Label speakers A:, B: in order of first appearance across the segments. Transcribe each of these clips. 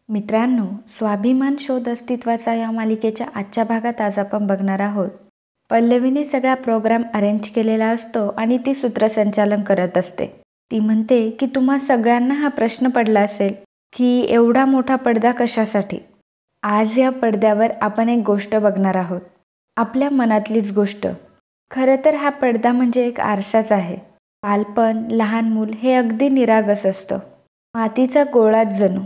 A: मित्रांनो, स्वाभिमान शोध अस्तित्वाचा या मालिकेच्या आजच्या भागात आज आपण बघणार आहोत. पल्लवीने सगळा प्रोग्राम अरेंज केलेला असतो आणि ती सूत्रसंचालन करत असते. ती म्हणते की तुम्हा सगळ्यांना हा प्रश्न पडला असेल की एवढा मोठा पडदा कशासाठी. आज या पडद्यावर आपण एक गोष्ट बघणार आहोत, आपल्या मनातलीच गोष्ट. खरं तर हा पडदा म्हणजे एक आरसाच आहे. बालपण, लहान मूल हे अगदी निरागस असतं, मातीचा गोळाच जणू.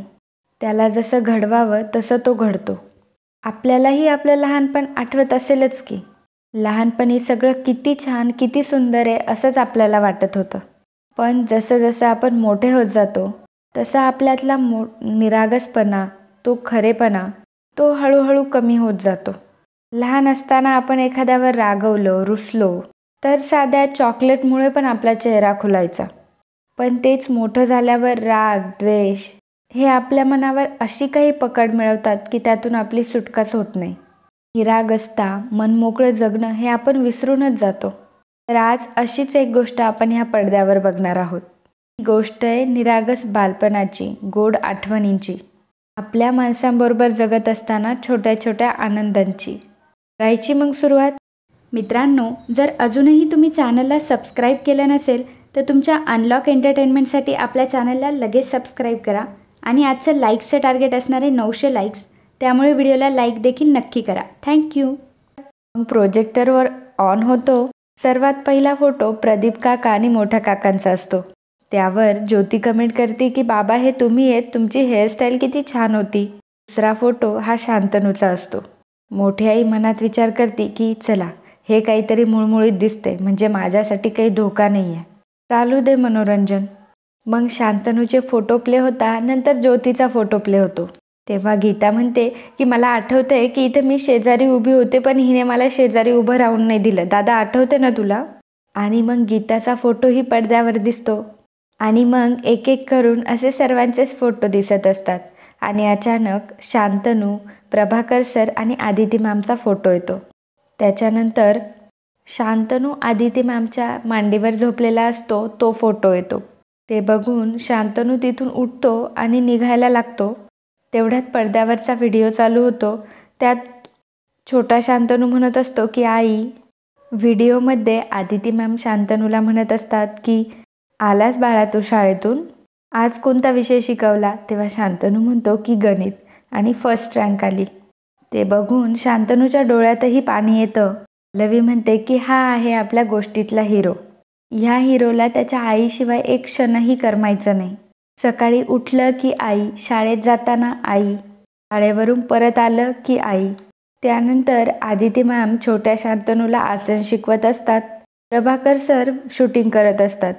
A: त्याला जसं घडवावं तसं तो घडतो. आपल्यालाही आपलं लहानपण आठवत असेलच की. लहानपणी सगळं किती छान, किती सुंदर आहे असंच आपल्याला वाटत होतं. पण जसं जसं आपण मोठे होत जातो तसा आपल्यातला निरागसपणा, तो खरेपणा, तो हळूहळू कमी होत जातो. लहान असताना आपण एखाद्यावर रागवलं, रुसलो तर साध्या चॉकलेटमुळे पण आपला चेहरा खुलायचा. पण तेच मोठं झाल्यावर राग, द्वेष हे आपल्या मनावर अशी काही पकड मिळवतात की त्यातून आपली सुटकाच होत नाही. निरागसता, मनमोकळं जगणं हे आपण विसरूनच जातो. तर आज अशीच एक गोष्ट आपण ह्या पडद्यावर बघणार आहोत. ही गोष्ट आहे निरागस बालपणाची, गोड आठवणींची. आपल्या माणसांबरोबर जगत असताना छोट्या छोट्या आनंदांची. करायची मग सुरुवात. मित्रांनो, जर अजूनही तुम्ही चॅनलला सबस्क्राईब केलं नसेल तर तुमच्या अनलॉक एंटरटेनमेंटसाठी आपल्या चॅनलला लगेच सबस्क्राईब करा. आणि आजचं लाईक्सचं टार्गेट असणारे 900 लाईक्स, त्यामुळे व्हिडिओला लाईक देखील नक्की करा. थँक्यू. मग प्रोजेक्टरवर ऑन होतो. सर्वात पहिला फोटो प्रदीप काका आणि मोठ्या काकांचा असतो. त्यावर ज्योती कमेंट करते की बाबा हे तुम्ही आहेत, तुमची हेअरस्टाईल किती छान होती. दुसरा फोटो हा शांतनूचा असतो. मोठी आई मनात विचार करते की चला, हे काहीतरी मुळमुळीत दिसते, म्हणजे माझ्यासाठी काही धोका नाही आहे, चालू दे मनोरंजन. मग शांतनूचे फोटो प्ले होता, नंतर ज्योतीचा फोटो प्ले होतो. तेव्हा गीता म्हणते की मला आठवतंय की इथे मी शेजारी उभी होते, पण हिने मला शेजारी उभं राहून नाही दिलं. दादा, आठवते ना तुला? आणि मग गीताचा फोटोही पडद्यावर दिसतो. आणि मग एक एक करून असे सर्वांचेच फोटो दिसत असतात. आणि अचानक शांतनू, प्रभाकर सर आणि आदिती मॅमचा फोटो येतो. त्याच्यानंतर शांतनू आदिती मॅमच्या मांडीवर झोपलेला असतो तो फोटो येतो. ते बघून शांतनू तिथून उठतो आणि निघायला लागतो. तेवढ्यात पडद्यावरचा व्हिडिओ चालू होतो. त्यात छोटा शांतनू म्हणत असतो की आई. व्हिडिओमध्ये आदिती मॅम शांतनूला म्हणत असतात की आलास बाळा तू शाळेतून, आज कोणता विषय शिकवला? तेव्हा शांतनू म्हणतो की गणित, आणि फर्स्ट रँक आली. ते बघून शांतनूच्या डोळ्यातही पाणी येतं. पल्लवी म्हणते की हा आहे आपल्या गोष्टीतला हिरो. ह्या हिरोला त्याच्या आईशिवाय एक क्षणही करमायचं नाही. सकाळी उठलं की आई, शाळेत जाताना आई, शाळेवरून परत आलं की आई. त्यानंतर आदिती मॅम छोट्या शांतनूला आसन शिकवत असतात. प्रभाकर सर शूटिंग करत असतात.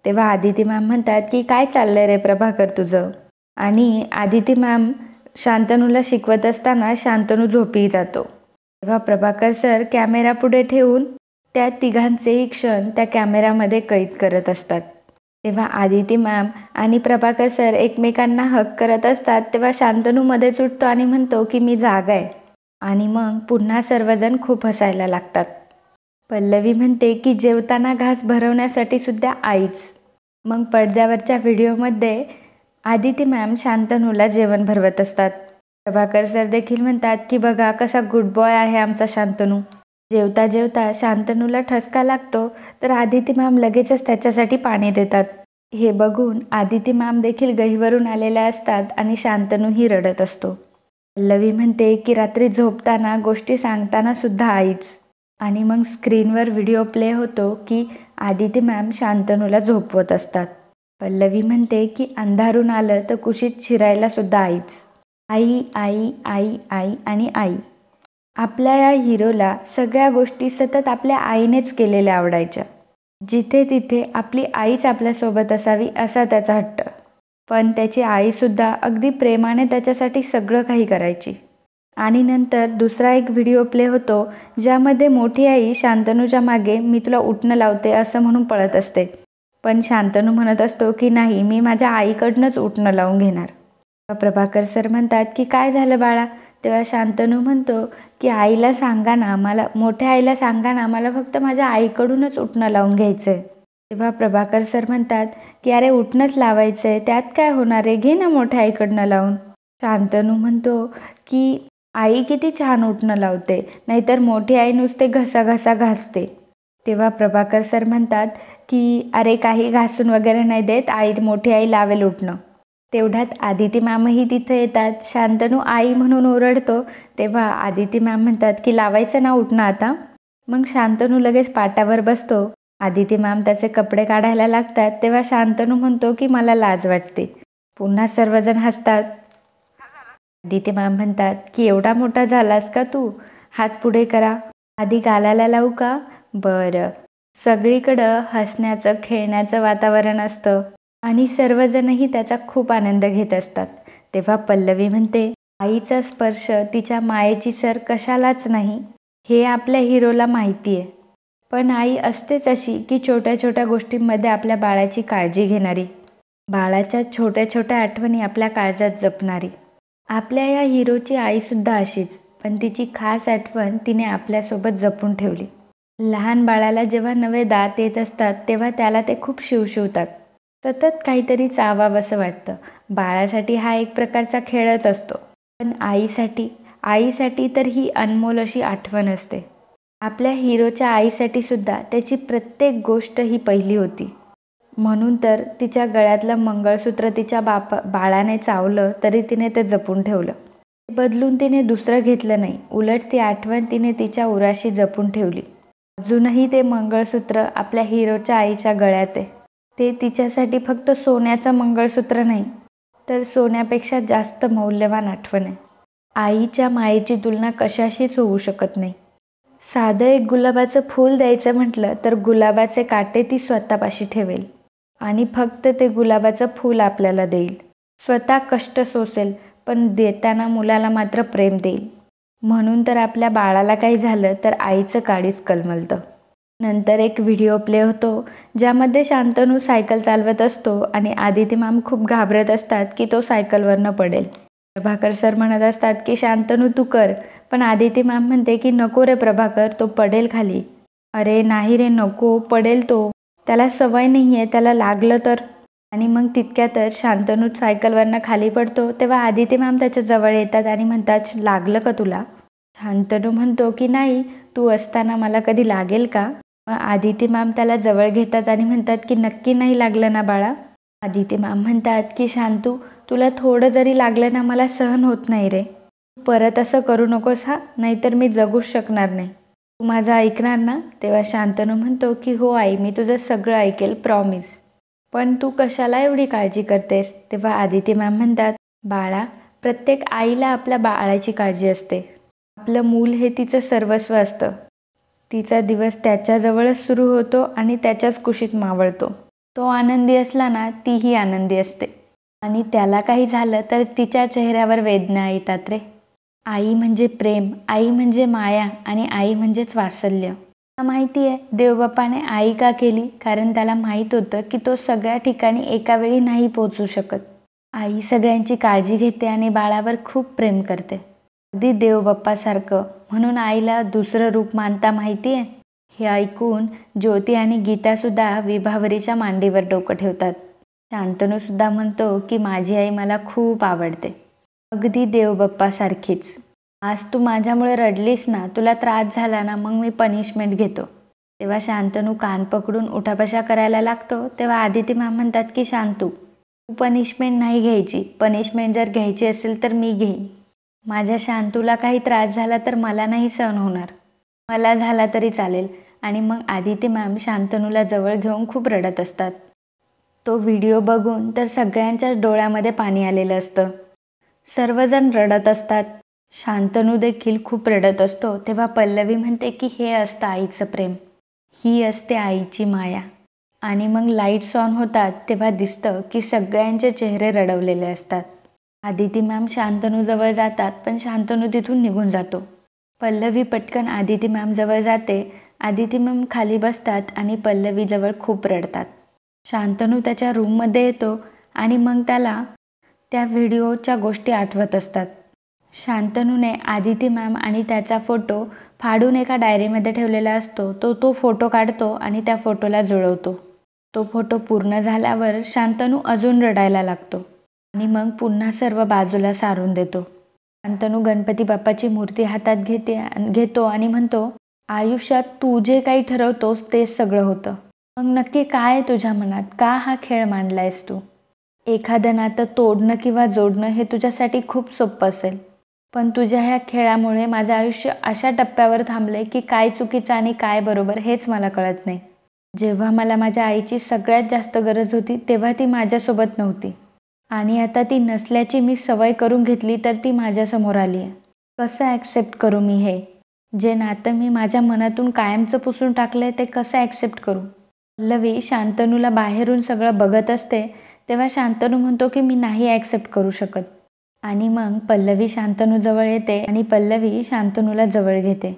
A: तेव्हा आदिती मॅम म्हणतात की काय चाललंय रे प्रभाकर तुझं? आणि आदिती मॅम शांतनूला शिकवत असताना शांतनू झोपी जातो. तेव्हा प्रभाकर सर कॅमेरा पुढे ठेवून त्या तिघांचेही क्षण त्या कॅमेऱ्यामध्ये कैद करत असतात. तेव्हा आदिती मॅम आणि प्रभाकर सर एकमेकांना हक करत असतात. तेव्हा शांतनू मध्येच उठतो आणि म्हणतो की मी जागा आहे. आणि मग पुन्हा सर्वजण खूप हसायला लागतात. पल्लवी म्हणते की जेवताना घास भरवण्यासाठी सुद्धा आईच. मग पडद्यावरच्या व्हिडिओमध्ये आदिती मॅम शांतनूला जेवण भरवत असतात. प्रभाकर सर देखील म्हणतात की बघा कसा गुड बॉय आहे आमचा शांतनू. जेवता जेवता शांतनूला ठसका लागतो तर आदिती मॅम लगेचच त्याच्यासाठी पाणी देतात. हे बघून आदिती मॅम देखील गहिवरून आलेल्या असतात आणि शांतनूही रडत असतो. पल्लवी म्हणते की रात्री झोपताना गोष्टी सांगताना सुद्धा आईच. आणि मग स्क्रीनवर व्हिडिओ प्ले होतो की आदिती मॅम शांतनूला झोपवत असतात. पल्लवी म्हणते की अंधारून आलं तर कुशीत शिरायला सुद्धा आईच. आई आई आई आई आणि आई. आपल्या या हिरोला सगळ्या गोष्टी सतत आपल्या आईनेच केलेल्या आवडायच्या. जिथे तिथे आपली आईच आपल्यासोबत असावी असा त्याचा हट्ट. पण त्याची आईसुद्धा अगदी प्रेमाने त्याच्यासाठी सगळं काही करायची. आणि नंतर दुसरा एक व्हिडिओ प्ले होतो ज्यामध्ये मोठी आई शांतनूच्या मागे मी तुला उठणं लावते असं म्हणून पळत असते. पण शांतनू म्हणत असतो की नाही, मी माझ्या आईकडनंच उठणं लावून घेणार. प्रभाकर सर म्हणतात की काय झालं बाळा? तेव्हा शांतनू म्हणतो की आईला सांगा ना, मोठ्या आईला सांगा ना, मला फक्त माझ्या आईकडूनच उठणं लावून घ्यायचं आहे. तेव्हा प्रभाकर सर म्हणतात की अरे उठणंच लावायचं आहे, त्यात काय होणार आहे, घे ना मोठ्या आईकडनं लावून. शांतनू म्हणतो की आई किती छान उठणं लावते, नाहीतर मोठी आई नुसते घसा घासते. तेव्हा प्रभाकर सर म्हणतात की अरे काही घासून वगैरे नाही देत, मोठी आई लावेल उठणं. तेवढ्यात आदिती मॅमही तिथे येतात. शांतनू आई म्हणून ओरडतो, तेव्हा आदिती मॅम म्हणतात की लावायचं ना उठणं आता. मग शांतनू लगेच पाटावर बसतो. आदिती मॅम त्याचे कपडे काढायला लागतात, तेव्हा शांतनू म्हणतो की मला लाज वाटते. पुन्हा सर्वजण हसतात. आदिती मॅम म्हणतात की एवढा मोठा झालास का तू, हात पुढे करा. आधी गालाला लावू का? बरं. सगळीकडं हसण्याचं खेळण्याचं वातावरण असतं आणि सर्वजणही त्याचा खूप आनंद घेत असतात. तेव्हा पल्लवी म्हणते आईचा स्पर्श तिच्या मायेची सर कशालाच नाही, हे आपल्या हिरोला माहिती आहे. पण आई असतेच अशी की छोट्या छोट्या गोष्टींमध्ये आपल्या बाळाची काळजी घेणारी, बाळाच्या छोट्या छोट्या आठवणी आपल्या काळजात जपणारी. आपल्या या हिरोची आईसुद्धा अशीच, पण तिची खास आठवण तिने आपल्यासोबत जपून ठेवली. लहान बाळाला जेव्हा नवे दात येत असतात तेव्हा त्याला ते खूप शिवशिवतात. सतत काहीतरी चावावंसं वाटतं. बाळासाठी हा एक प्रकारचा खेळच असतो, पण आईसाठी तर ही अनमोल अशी आठवण असते. आपल्या हिरोच्या आईसाठी सुद्धा त्याची प्रत्येक गोष्ट ही पहिली होती. म्हणून तर तिच्या गळ्यातलं मंगळसूत्र तिच्या बाळाने चावलं तरी तिने ते जपून ठेवलं. बदलून तिने दुसरं घेतलं नाही, उलट ती आठवण तिने तिच्या उराशी जपून ठेवली. अजूनही ते मंगळसूत्र आपल्या हिरोच्या आईच्या गळ्यात आहे. ते तिच्यासाठी फक्त सोन्याचं मंगळसूत्र नाही, तर सोन्यापेक्षा जास्त मौल्यवान आठवण आहे. आईच्या मायेची तुलना कशाशीच होऊ शकत नाही. साधं एक गुलाबाचं फूल द्यायचं म्हटलं तर गुलाबाचे काटे ती स्वतःपाशी ठेवेल आणि फक्त ते गुलाबाचं फूल आपल्याला देईल. स्वतः कष्ट सोसेल, पण देताना मुलाला मात्र प्रेम देईल. म्हणून तर आपल्या बाळाला काही झालं तर आईचं काळीच कलमलतं. नंतर एक व्हिडिओ प्ले होतो ज्यामध्ये शांतनू सायकल चालवत असतो आणि आदिती मॅम खूप घाबरत असतात की तो सायकलवरनं पडेल. प्रभाकर सर म्हणत असतात की शांतनू तू कर, पण आदिती मॅम म्हणते की नको रे प्रभाकर, तो पडेल खाली. अरे नाही रे नको, पडेल तो, त्याला सवय नाही आहे, त्याला लागलं तर. आणि मग तितक्यातच शांतनू सायकलवरनं खाली पडतो. तेव्हा आदिती मॅम त्याच्या जवळ येतात आणि म्हणतात लागलं का तुला? शांतनू म्हणतो की नाही, तू असताना मला कधी लागेल का? आदिती मॅम त्याला जवळ घेतात आणि म्हणतात की नक्की नाही लागलं ना बाळा? आदिती मॅम म्हणतात की शांतू, तुला थोडं जरी लागलं ना मला सहन होत नाही रे. परत असं करू नकोस हा, नाहीतर मी जगूच शकणार नाही. तू माझं ऐकणार ना? तेव्हा शांतनू म्हणतो की हो आई, मी तुझं सगळं ऐकेल, प्रॉमिस. पण तू कशाला एवढी काळजी करतेस? तेव्हा आदिती मॅम म्हणतात बाळा, प्रत्येक आईला आपल्या बाळाची काळजी असते. आपलं मूल हे तिचं सर्वस्व असतं. तिचा दिवस त्याच्याजवळच सुरू होतो आणि त्याच्याच कुशीत मावळतो. तो आनंदी असला ना, तीही आनंदी असते. आणि त्याला काही झालं तर तिच्या चेहऱ्यावर वेदना येतात रे. आई म्हणजे प्रेम, आई म्हणजे माया आणि आई म्हणजेच वात्सल्य. मला माहिती आहे देवबापाने आई का केली, कारण त्याला माहीत होतं की तो सगळ्या ठिकाणी एका वेळी नाही पोचू शकत. आई सगळ्यांची काळजी घेते आणि बाळावर खूप प्रेम करते, अगदी देवबाप्पासारखं. म्हणून आईला दुसरं रूप मानता माहिती आहे? हे ऐकून ज्योती आणि गीतासुद्धा विभावरीच्या मांडीवर डोकं ठेवतात. शांतनूसुद्धा म्हणतो की माझी आई मला खूप आवडते, अगदी देवबाप्पासारखीच. आज तू माझ्यामुळे रडलीस ना, तुला त्रास झाला ना, मग मी पनिशमेंट घेतो. तेव्हा शांतनू कान पकडून उठाबशा करायला लागतो. तेव्हा आदिती मॅम म्हणतात की शांतू, तू पनिशमेंट नाही घ्यायची. पनिशमेंट जर घ्यायची असेल तर मी घेईन. माझ्या शांतूला काही त्रास झाला तर मला नाही सहन होणार, मला झाला तरी चालेल. आणि मग आदिती मॅम शांतनूला जवळ घेऊन खूप रडत असतात. तो व्हिडिओ बघून तर सगळ्यांच्याच डोळ्यामध्ये पाणी आलेलं असतं. सर्वजण रडत असतात. शांतनू देखील खूप रडत असतो. तेव्हा पल्लवी म्हणते की हे असतं आईचं प्रेम, ही असते आईची माया. आणि मग लाईट्स ऑन होतात तेव्हा दिसतं की सगळ्यांचे चेहरे रडवलेले असतात. आदिती मॅम शांतनूजवळ जातात, पण शांतनू तिथून निघून जातो. पल्लवी पटकन आदिती मॅम जवळ जाते. आदिती मॅम खाली बसतात आणि पल्लवीजवळ खूप रडतात. शांतनू त्याच्या रूममध्ये येतो आणि मग त्याला त्या व्हिडिओच्या गोष्टी आठवत असतात. शांतनूने आदिती मॅम आणि त्याचा फोटो फाडून एका डायरीमध्ये ठेवलेला असतो. तो फोटो काढतो आणि त्या फोटोला जुळवतो. तो फोटो पूर्ण झाल्यावर शांतनू अजून रडायला लागतो. आणि मग पुन्हा सर्व बाजूला सारून देतो. शांतनू गणपती बाप्पाची मूर्ती हातात घेतो आणि म्हणतो, आयुष्यात तू जे काही ठरवतोस तेच सगळं होतं. मग नक्की काय आहे तुझ्या मनात? का हा खेळ मांडलायस तू? एखादं नातं तोडणं किंवा जोडणं हे तुझ्यासाठी खूप सोपं असेल. पण तुझ्या ह्या खेळामुळे माझं आयुष्य अशा टप्प्यावर थांबलंय की काय चुकीचं आणि काय बरोबर हेच मला कळत नाही. जेव्हा मला माझ्या आईची सगळ्यात जास्त गरज होती तेव्हा ती माझ्यासोबत नव्हती. आणि आता ती नसल्याची मी सवय करून घेतली तर ती माझ्यासमोर आली आहे. कसं ॲक्सेप्ट करू मी हे? जे नातं मी माझ्या मनातून कायमचं पुसून टाकलं आहे ते कसं ॲक्सेप्ट करू? पल्लवी शांतनूला बाहेरून सगळं बघत असते तेव्हा शांतनू म्हणतो की मी नाही ॲक्सेप्ट करू शकत. आणि मग पल्लवी शांतनूजवळ येते आणि पल्लवी शांतनूला जवळ घेते.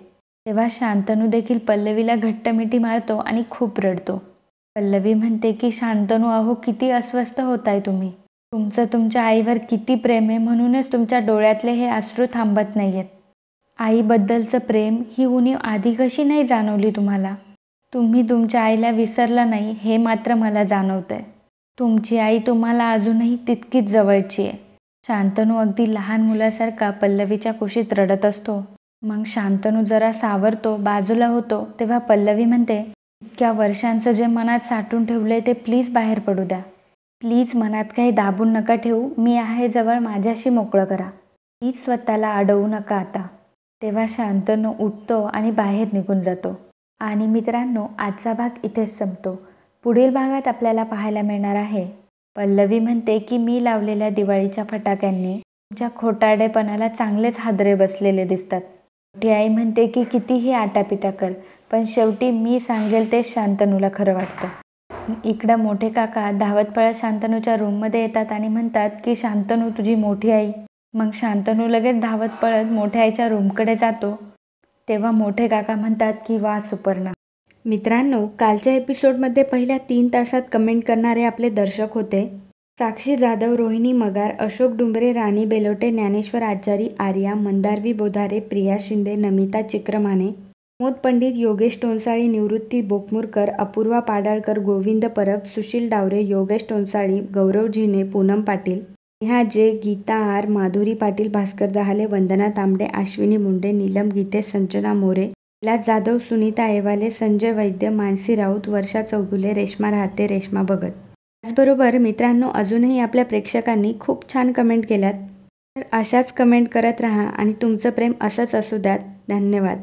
A: तेव्हा शांतनू देखील पल्लवीला घट्ट मिठी मारतो आणि खूप रडतो. पल्लवी म्हणते की शांतनू अहो किती अस्वस्थ होताय तुम्ही. तुमचं तुमच्या आईवर किती प्रेम आहे म्हणूनच तुमच्या डोळ्यातले हे अश्रू थांबत नाही आहेत. आईबद्दलचं प्रेम ही उणीव आधी कशी नाही जाणवली तुम्हाला? तुम्ही तुमच्या आईला विसरला नाही हे मात्र मला जाणवतंय. तुमची आई तुम्हाला अजूनही तितकीच जवळची आहे. शांतनू अगदी लहान मुलासारखा पल्लवीच्या कुशीत रडत असतो. मग शांतनू जरा सावरतो, बाजूला होतो तेव्हा पल्लवी म्हणते, इतक्या वर्षांचं जे मनात साठवून ठेवलंय ते प्लीज बाहेर पडू द्या. प्लीज मनात काही दाबून नका ठेवू. मी आहे जवळ, माझ्याशी मोकळं करा. प्लीज स्वतःला अडवू नका आता. तेव्हा शांतनू उठतो आणि बाहेर निघून जातो. आणि मित्रांनो, आजचा भाग इथेच संपतो. पुढील भागात आपल्याला पाहायला मिळणार आहे, पल्लवी म्हणते की मी लावलेल्या दिवाळीच्या फटाक्यांनी तुमच्या खोटारडेपणाला चांगलेच हादरे बसलेले दिसतात. मोठी आई म्हणते की कितीही आटापिटा कर, पण शेवटी मी सांगेल तेच शांतनूला खरं वाटतं. इकडं मोठे काका धावत पळत शांतनूच्या रूममध्ये येतात आणि म्हणतात की शांतनू तुझी मोठी आई. मग शांतनू लगेच धावत पळत मोठ्या आईच्या रूमकडे जातो. तेव्हा मोठे काका म्हणतात की वा सुपर्णा. मित्रांनो, कालच्या एपिसोडमध्ये पहिल्या 3 तासात कमेंट करणारे आपले दर्शक होते साक्षी जाधव, रोहिणी मगार, अशोक डुंबरे, राणी बेलोटे, ज्ञानेश्वर आचारी, आर्या, मंदारवी बोधारे, प्रिया शिंदे, नमिता चिक्रमाने, प्रमोद पंडित, योगेश टोनसाळी, निवृत्ती बोकमुरकर, अपूर्वा पाडाळकर, गोविंद परब, सुशील डावरे, योगेश टोनसाळी, गौरव झिने, पूनम पाटील, नेहा जे, गीता आर, माधुरी पाटील, भास्कर दहाले, वंदना तांबडे, अश्विनी मुंडे, नीलम गीते, संजना मोरे, कैलास जाधव, सुनीता एवाले, संजय वैद्य, मानसी राऊत, वर्षा चौगुले, रेश्मा राहते, रेश्मा भगत. त्याचबरोबर मित्रांनो, अजूनही आपल्या प्रेक्षकांनी खूप छान कमेंट केल्यात. तर अशाच कमेंट करत राहा आणि तुमचं प्रेम असंच असू द्यात. धन्यवाद.